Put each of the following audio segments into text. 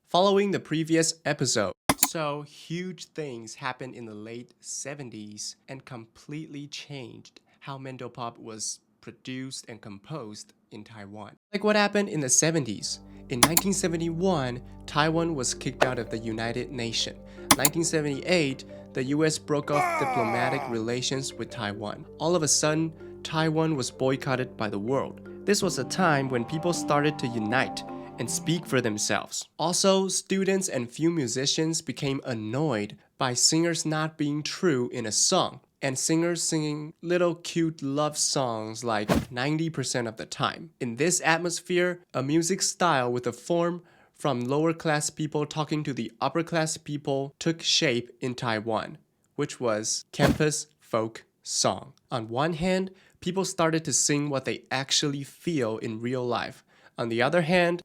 Following the previous episode, so huge things happened in the late 70s and completely changed how Mandopop was produced and composed in Taiwan. Like what happened in the 70s. In 1971, Taiwan was kicked out of the United Nations. 1978, the US broke off diplomatic relations with Taiwan. All of a sudden, Taiwan was boycotted by the world. This was a time when people started to unite and speak for themselves. Also, students and few musicians became annoyed by singers not being true in a song, and singers singing little cute love songs like 90% of the time. In this atmosphere, a music style with a form from lower class people talking to the upper class people took shape in Taiwan, which was campus folk song. On one hand, people started to sing what they actually feel in real life. On the other hand,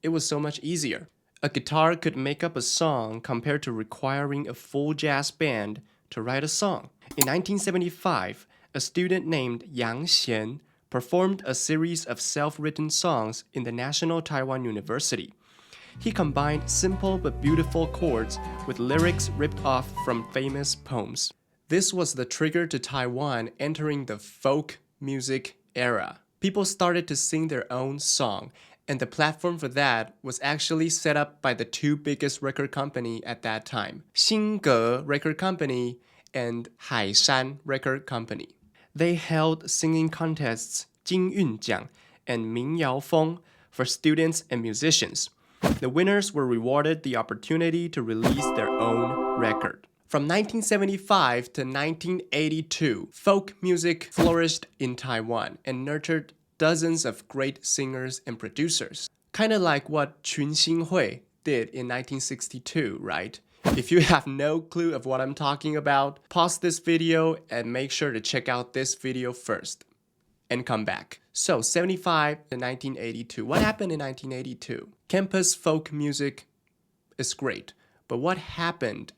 it was so much easier. A guitar could make up a song compared to requiring a full jazz band to write a song. In 1975, a student named Yang Xian performed a series of self-written songs in the National Taiwan University. He combined simple but beautiful chords with lyrics ripped off from famous poems. This was the trigger to Taiwan entering the folk music era. People started to sing their own song, and the platform for that was actually set up by the two biggest record companies at that time, Xinge Record Company and Haishan Record Company. They held singing contests, 金韵奖 and 民谣风 for students and musicians. The winners were rewarded the opportunity to release their own record. From 1975 to 1982, folk music flourished in Taiwan and nurtured dozens of great singers and producers. Kind of like what Qun Xinhui did in 1962, right? If you have no clue of what I'm talking about, pause this video and make sure to check out this video first and come back. So 75 to 1982. What happened in 1982? Campus folk music is great, but what happened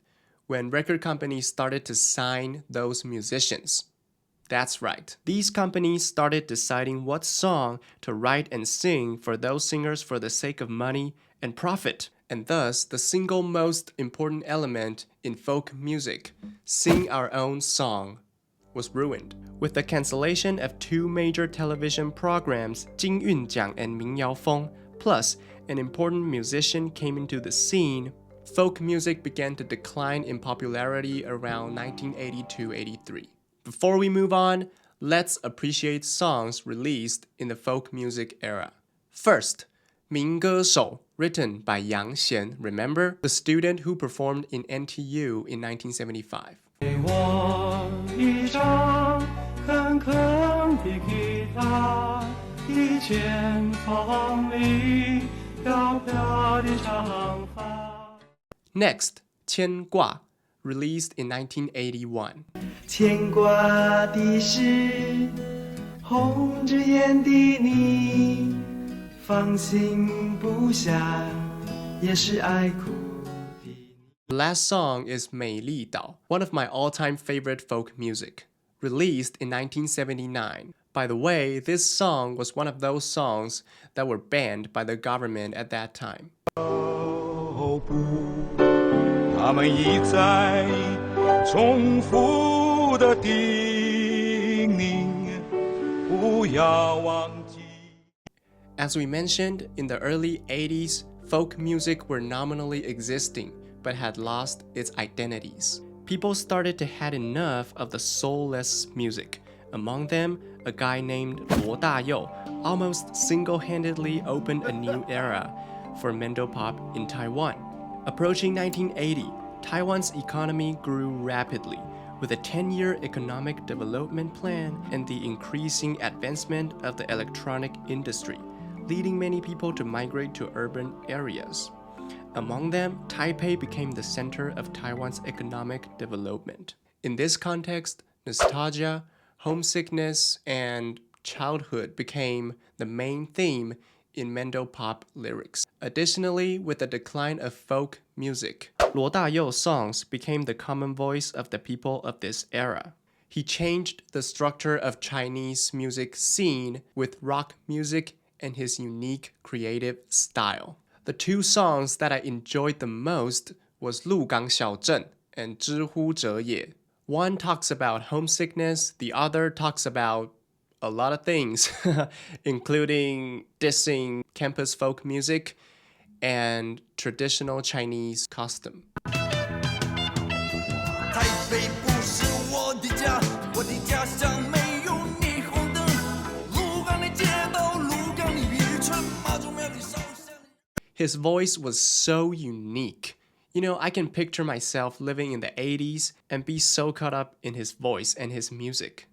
when record companies started to sign those musicians? That's right. These companies started deciding what song to write and sing for those singers for the sake of money and profit. And thus, the single most important element in folk music, sing our own song, was ruined. With the cancellation of two major television programs, 金韵奖 and 民谣风, plus an important musician came into the scene, folk music began to decline in popularity around 1982-83. Before we move on, let's appreciate songs released in the folk music era. First, 民歌手, written by Yang Xian. Remember? The student who performed in NTU in 1975. 给我一张坑坑的吉他，一件锋利飘飘的长发。 Next, 牵挂, released in 1981. 牵挂的是红着眼的你，放心不下也是爱哭的你。 The last song is 美丽岛, one of my all-time favorite folk music, released in 1979. By the way, this song was one of those songs that were banned by the government at that time. 他们一再重复的叮咛，不要忘记。 As we mentioned, in the early 80s, folk music were nominally existing, but had lost its identities. People started to had enough of the soulless music. Among them, a guy named Luo Dayou almost single-handedly opened a new era for Mandopop in Taiwan. Approaching 1980, Taiwan's economy grew rapidly, with a 10-year economic development plan and the increasing advancement of the electronic industry, leading many people to migrate to urban areas. Among them, Taipei became the center of Taiwan's economic development. In this context, nostalgia, homesickness, and childhood became the main theme in Mandopop lyrics. Additionally, with the decline of folk music, Luo Dayou's songs became the common voice of the people of this era. He changed the structure of Chinese music scene with rock music and his unique creative style. The two songs that I enjoyed the most was 鹿港小镇 and 知乎者也. One talks about homesickness, the other talks about a lot of things, including dissing campus folk music and traditional Chinese custom. 台北不是我的家，我的家乡没有霓虹灯。鹿港的街道，鹿港的渔村，妈祖庙的烧香。 His voice was so unique. You know, I can picture myself living in the 80s and be so caught up in his voice and his music.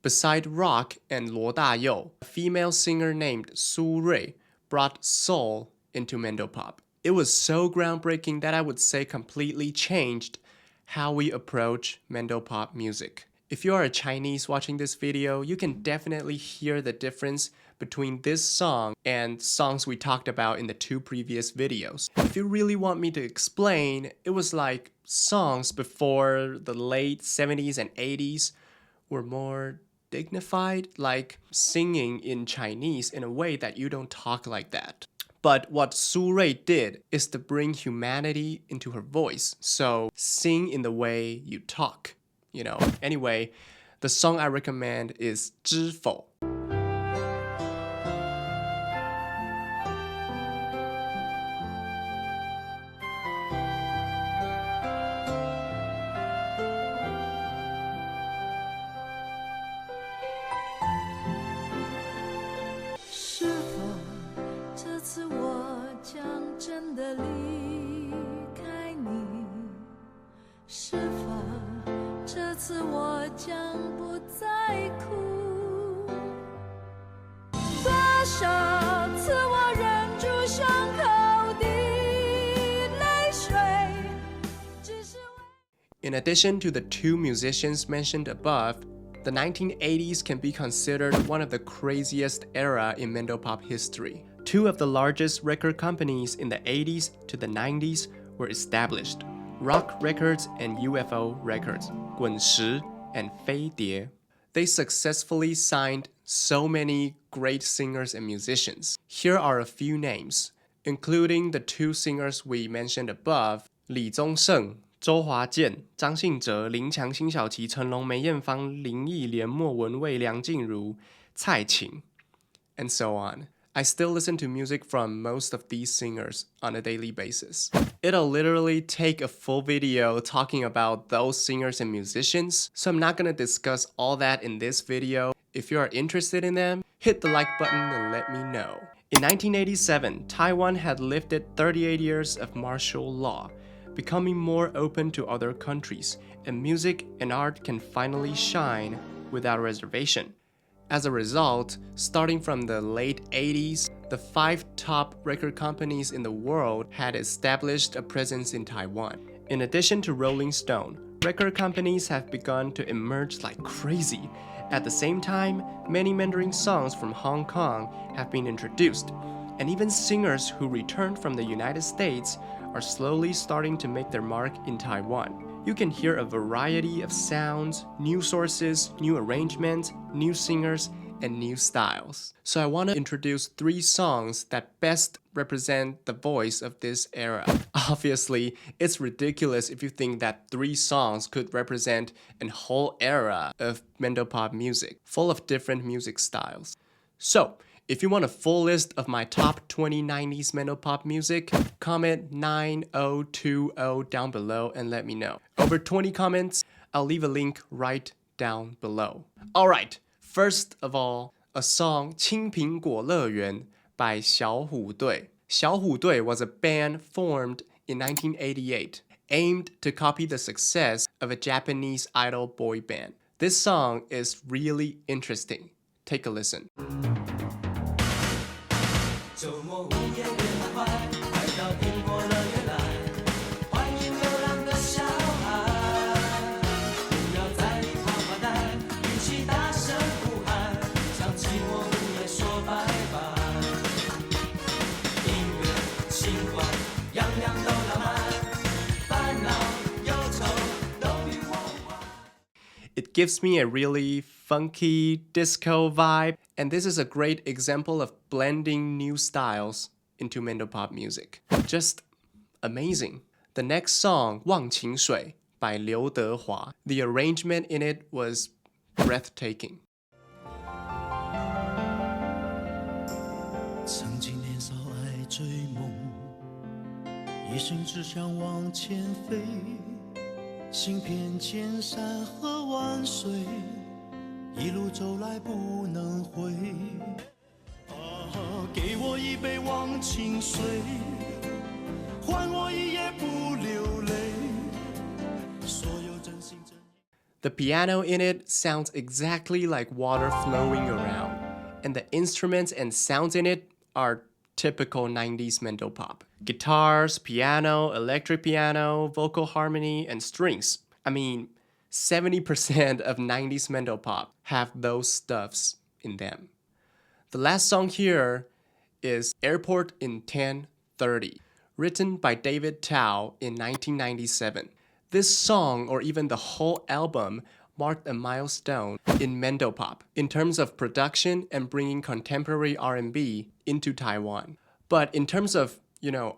Beside rock and Luo Dayou, a female singer named Su Rui brought soul into Mandopop. It was so groundbreaking that I would say completely changed how we approach Mandopop music. If you are a Chinese watching this video, you can definitely hear the difference between this song and songs we talked about in the two previous videos. If you really want me to explain, it was like songs before the late 70s and 80s were more dignified, like singing in Chinese in a way that you don't talk like that. But what Su Rui did is to bring humanity into her voice, so sing in the way you talk, you know. Anyway, the song I recommend is 知否. 是否这次我将真的离开你？是否这次我将不再哭？多少次我忍住胸口的泪水，只是为 In addition to the two musicians mentioned above, the 1980s can be considered one of the craziest era in Mandopop history. Two of the largest record companies in the 80s to the 90s were established: Rock Records and UFO Records, 滚石 and 飞碟. They successfully signed so many great singers and musicians. Here are a few names, including the two singers we mentioned above: 李宗盛、周华健、张信哲、林强、辛晓琪、成龙、梅艳芳、林忆莲、莫文蔚、梁静茹、蔡琴, and so on. I still listen to music from most of these singers on a daily basis. It'll literally take a full video talking about those singers and musicians, so I'm not gonna discuss all that in this video. If you are interested in them, hit the like button and let me know. In 1987, Taiwan had lifted 38 years of martial law, becoming more open to other countries, and music and art can finally shine without reservation. As a result, starting from the late 80s, the 5 top record companies in the world had established a presence in Taiwan. In addition to Rolling Stone, record companies have begun to emerge like crazy. At the same time, many Mandarin songs from Hong Kong have been introduced, and even singers who returned from the United States are slowly starting to make their mark in Taiwan. You can hear a variety of sounds, new sources, new arrangements, new singers, and new styles. So I want to introduce 3 songs that best represent the voice of this era. Obviously, it's ridiculous if you think that 3 songs could represent a whole era of Mandopop music, full of different music styles. So, if you want a full list of my top 20 90s Mandopop music, comment 9020 down below and let me know. Over 20 comments, I'll leave a link right down below. Alright, first of all, a song 青苹果乐园 by 小虎队. 小虎队 was a band formed in 1988, aimed to copy the success of a Japanese idol boy band. This song is really interesting. Take a listen. 周末午夜别太快，快到苹果乐园来，欢迎流浪的小孩，不要在里发发呆，一起大声呼喊，向寂寞午夜说拜拜。音乐、星光，样样都浪漫，烦恼、忧愁都与我无关。 It gives me a really funky disco vibe, and this is a great example of blending new styles into Mandopop music. Just amazing. The next song, 忘情水 by 刘德华. The arrangement in it was breathtaking. 曾经年少爱追梦，一生只想往前飞，行遍千山和万水，一路走来不能回。给我一杯忘情水，换我一夜不流泪。所有真心真意。 The piano in it sounds exactly like water flowing around, and the instruments and sounds in it are typical 90s Mandopop. Guitars, piano, electric piano, vocal harmony, and strings. I mean, 70% of 90s Mandopop have those stuffs in them. The last song here is Airport in 1030, written by David Tao in 1997. This song, or even the whole album, marked a milestone in Mandopop in terms of production and bringing contemporary R&B into Taiwan. But in terms of,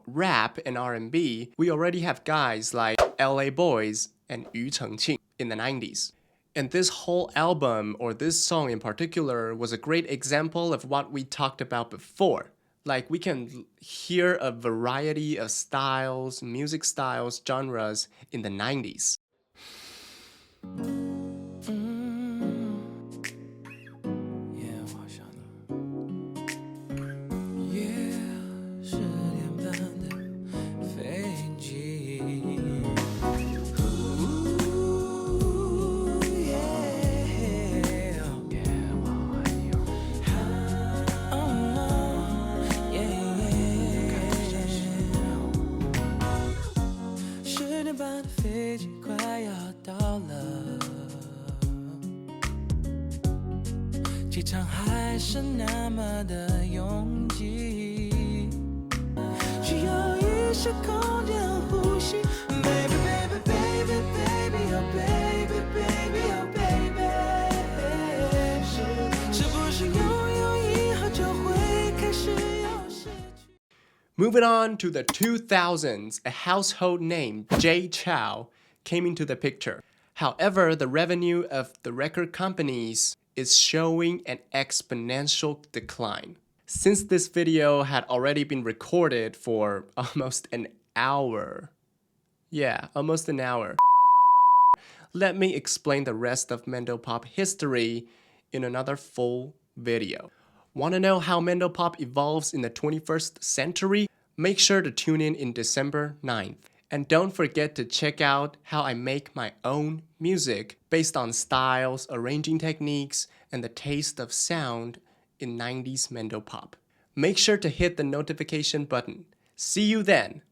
rap and R&B, we already have guys like LA Boys and Yu Chengqing in the 90s. And this whole album, or this song in particular, was a great example of what we talked about before. Like, we can hear a variety of styles, music styles, genres in the 90s. Moving on to the 2000s, a household name, Jay Chou, came into the picture. However, the revenue of the record companies is showing an exponential decline. Since this video had already been recorded for almost an hour. Yeah, almost an hour. Let me explain the rest of Mandopop history in another full video. Want to know how Mandopop evolves in the 21st century? Make sure to tune in December 9th. And don't forget to check out how I make my own music based on styles, arranging techniques, and the taste of sound in 90s Mandopop. Make sure to hit the notification button. See you then!